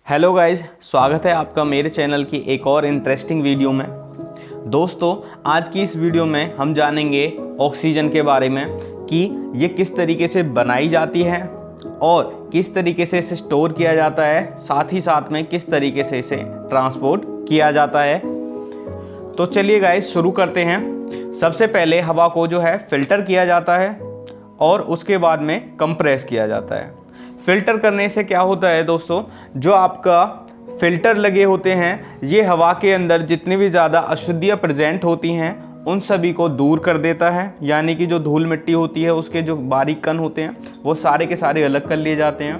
Hello guys, स्वागत है आपका मेरे चैनल की एक और इंटरेस्टिंग वीडियो में। दोस्तों, आज की इस वीडियो में हम जानेंगे ऑक्सीजन के बारे में कि ये किस तरीके से बनाई जाती है और किस तरीके से इसे स्टोर किया जाता है, साथ ही साथ में किस तरीके से इसे ट्रांसपोर्ट किया जाता है। तो चलिए गाइज शुरू करते हैं। सबसे पहले हवा को जो है फ़िल्टर किया जाता है और उसके बाद में कंप्रेस किया जाता है। फ़िल्टर करने से क्या होता है दोस्तों, जो आपका फ़िल्टर लगे होते हैं ये हवा के अंदर जितनी भी ज़्यादा अशुद्धियाँ प्रेजेंट होती हैं उन सभी को दूर कर देता है। यानी कि जो धूल मिट्टी होती है उसके जो बारीक कण होते हैं वो सारे के सारे अलग कर लिए जाते हैं।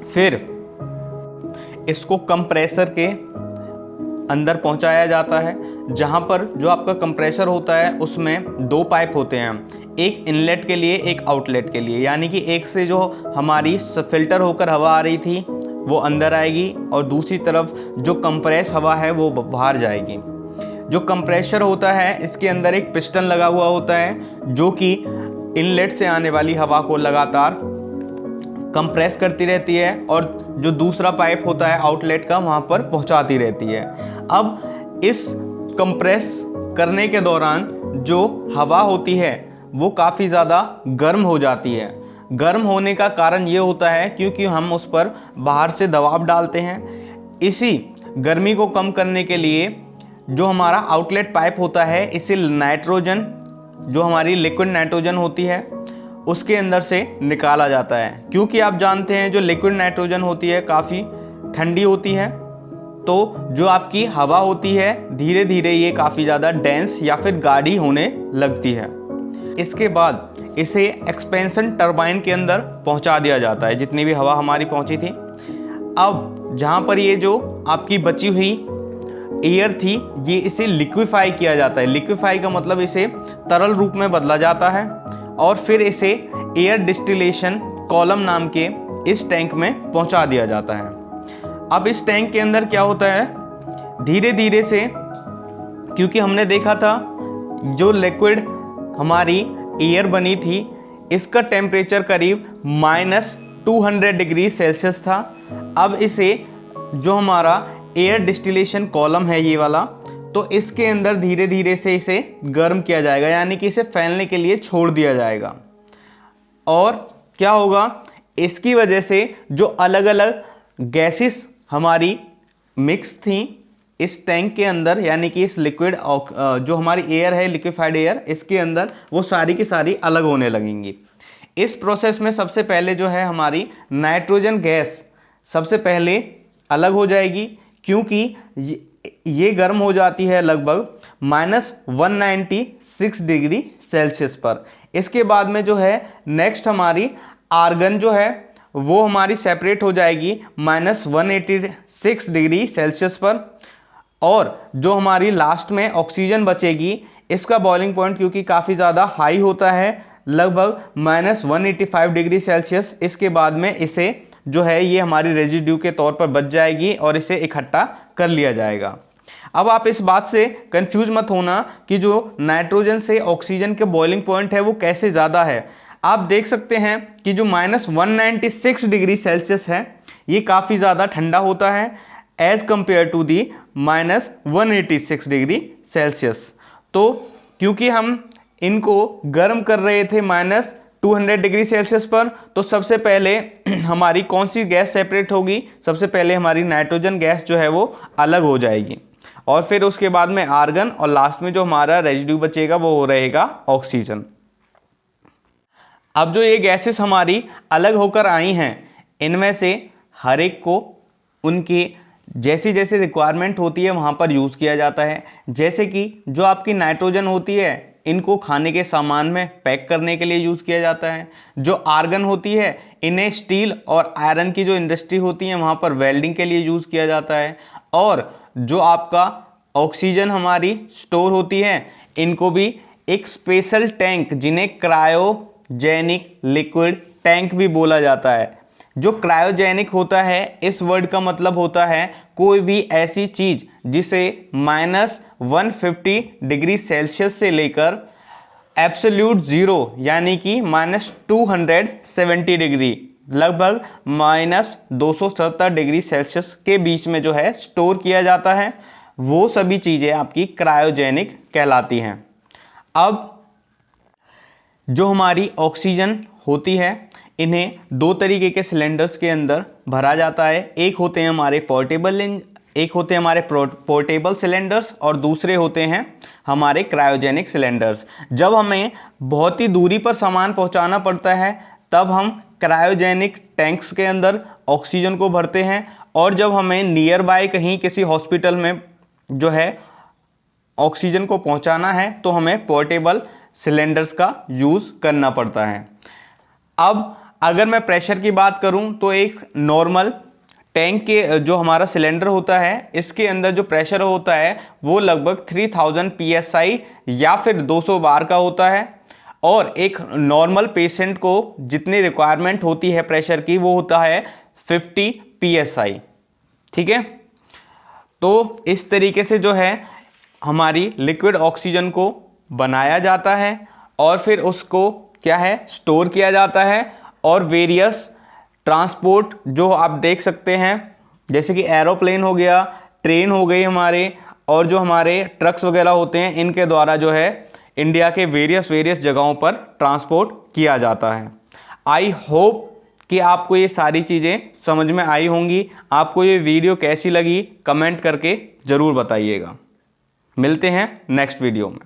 फिर इसको कंप्रेसर के अंदर पहुंचाया जाता है, जहां पर जो आपका कंप्रेसर होता है उसमें दो पाइप होते हैं, एक इनलेट के लिए एक आउटलेट के लिए। यानी कि एक से जो हमारी फ़िल्टर होकर हवा आ रही थी वो अंदर आएगी और दूसरी तरफ जो कंप्रेस हवा है वो बाहर जाएगी। जो कंप्रेसर होता है इसके अंदर एक पिस्टन लगा हुआ होता है जो कि इनलेट से आने वाली हवा को लगातार कंप्रेस करती रहती है और जो दूसरा पाइप होता है आउटलेट का वहाँ पर पहुँचाती रहती है। अब इस कंप्रेस करने के दौरान जो हवा होती है वो काफ़ी ज़्यादा गर्म हो जाती है। गर्म होने का कारण ये होता है क्योंकि हम उस पर बाहर से दबाव डालते हैं। इसी गर्मी को कम करने के लिए जो हमारा आउटलेट पाइप होता है इसे नाइट्रोजन, जो हमारी लिक्विड नाइट्रोजन होती है उसके अंदर से निकाला जाता है। क्योंकि आप जानते हैं जो लिक्विड नाइट्रोजन होती है काफ़ी ठंडी होती है, तो जो आपकी हवा होती है धीरे धीरे ये काफ़ी ज़्यादा डेंस या फिर गाढ़ी होने लगती है। इसके बाद इसे एक्सपेंशन टरबाइन के अंदर पहुंचा दिया जाता है, जितनी भी हवा हमारी पहुंची थी। अब जहां पर ये जो आपकी बची हुई एयर थी ये इसे लिक्विफाई किया जाता है। लिक्विफाई का मतलब इसे तरल रूप में बदला जाता है और फिर इसे एयर डिस्टिलेशन कॉलम नाम के इस टैंक में पहुंचा दिया जाता है। अब इस टैंक के अंदर क्या होता है, धीरे धीरे से, क्योंकि हमने देखा था जो लिक्विड हमारी एयर बनी थी इसका टेम्परेचर करीब -200 डिग्री सेल्सियस था। अब इसे जो हमारा एयर डिस्टिलेशन कॉलम है ये वाला, तो इसके अंदर धीरे धीरे से इसे गर्म किया जाएगा, यानी कि इसे फैलने के लिए छोड़ दिया जाएगा। और क्या होगा, इसकी वजह से जो अलग अलग गैसेस हमारी मिक्स थी इस टैंक के अंदर, यानी कि इस लिक्विड जो हमारी एयर है लिक्विफाइड एयर, इसके अंदर वो सारी की सारी अलग होने लगेंगी। इस प्रोसेस में सबसे पहले जो है हमारी नाइट्रोजन गैस सबसे पहले अलग हो जाएगी, क्योंकि ये गर्म हो जाती है लगभग -196 डिग्री सेल्सियस पर। इसके बाद में जो है नेक्स्ट हमारी आर्गन जो है वो हमारी सेपरेट हो जाएगी -186 डिग्री सेल्सियस पर। और जो हमारी लास्ट में ऑक्सीजन बचेगी इसका बॉइलिंग पॉइंट क्योंकि काफ़ी ज़्यादा हाई होता है, लगभग -185 डिग्री सेल्सियस। इसके बाद में इसे जो है ये हमारी रेजिड्यू के तौर पर बच जाएगी और इसे इकट्ठा कर लिया जाएगा। अब आप इस बात से कंफ्यूज मत होना कि जो नाइट्रोजन से ऑक्सीजन के बॉइलिंग पॉइंट है वो कैसे ज़्यादा है। आप देख सकते हैं कि जो -196 डिग्री सेल्सियस है ये काफ़ी ज़्यादा ठंडा होता है as compare to the -186 degree Celsius. तो क्योंकि हम इनको गर्म कर रहे थे -200 डिग्री सेल्सियस पर, तो सबसे पहले हमारी कौन सी गैस सेपरेट होगी, सबसे पहले हमारी नाइट्रोजन गैस जो है वो अलग हो जाएगी और फिर उसके बाद में आर्गन और लास्ट में जो हमारा रेजिड्यू बचेगा वो हो रहेगा ऑक्सीजन। अब जो ये गैसेस हमारी अलग होकर आई हैं इनमें से हर एक को उनकी जैसी जैसी रिक्वायरमेंट होती है वहाँ पर यूज़ किया जाता है। जैसे कि जो आपकी नाइट्रोजन होती है इनको खाने के सामान में पैक करने के लिए यूज़ किया जाता है। जो आर्गन होती है इन्हें स्टील और आयरन की जो इंडस्ट्री होती है वहाँ पर वेल्डिंग के लिए यूज़ किया जाता है। और जो आपका ऑक्सीजन हमारी स्टोर होती है इनको भी एक स्पेशल टैंक, जिन्हें क्रायोजेनिक लिक्विड टैंक भी बोला जाता है। जो क्रायोजेनिक होता है इस वर्ड का मतलब होता है कोई भी ऐसी चीज़ जिसे -150 डिग्री सेल्सियस से लेकर एब्सोल्यूट ज़ीरो यानी कि -270 डिग्री लगभग -270 डिग्री सेल्सियस के बीच में जो है स्टोर किया जाता है। वो सभी चीज़ें आपकी क्रायोजेनिक कहलाती हैं। अब जो हमारी ऑक्सीजन होती है, इन्हें दो तरीके के सिलेंडर्स के अंदर भरा जाता है। एक होते हैं हमारे पोर्टेबल सिलेंडर्स और दूसरे होते हैं हमारे क्रायोजेनिक सिलेंडर्स। जब हमें बहुत ही दूरी पर सामान पहुंचाना पड़ता है तब हम क्रायोजेनिक टैंक्स के अंदर ऑक्सीजन को भरते हैं, और जब हमें नियर बाय कहीं किसी हॉस्पिटल में जो है ऑक्सीजन को पहुंचाना है तो हमें पोर्टेबल सिलेंडर्स का यूज़ करना पड़ता है। अब अगर मैं प्रेशर की बात करूं तो एक नॉर्मल टैंक के जो हमारा सिलेंडर होता है, इसके अंदर जो प्रेशर होता है वो लगभग 3000 psi या फिर 200 बार का होता है, और एक नॉर्मल पेशेंट को जितनी रिक्वायरमेंट होती है प्रेशर की वो होता है 50 psi। ठीक है, तो इस तरीके से जो है हमारी लिक्विड ऑक्सीजन को बनाया जाता है और फिर उसको क्या है स्टोर किया जाता है, और वेरियस ट्रांसपोर्ट जो आप देख सकते हैं जैसे कि एरोप्लेन हो गया, ट्रेन हो गई हमारे, और जो हमारे ट्रक्स वगैरह होते हैं, इनके द्वारा जो है इंडिया के वेरियस जगहों पर ट्रांसपोर्ट किया जाता है। आई होप कि आपको ये सारी चीज़ें समझ में आई होंगी। आपको ये वीडियो कैसी लगी कमेंट करके ज़रूर बताइएगा। मिलते हैं नेक्स्ट वीडियो में।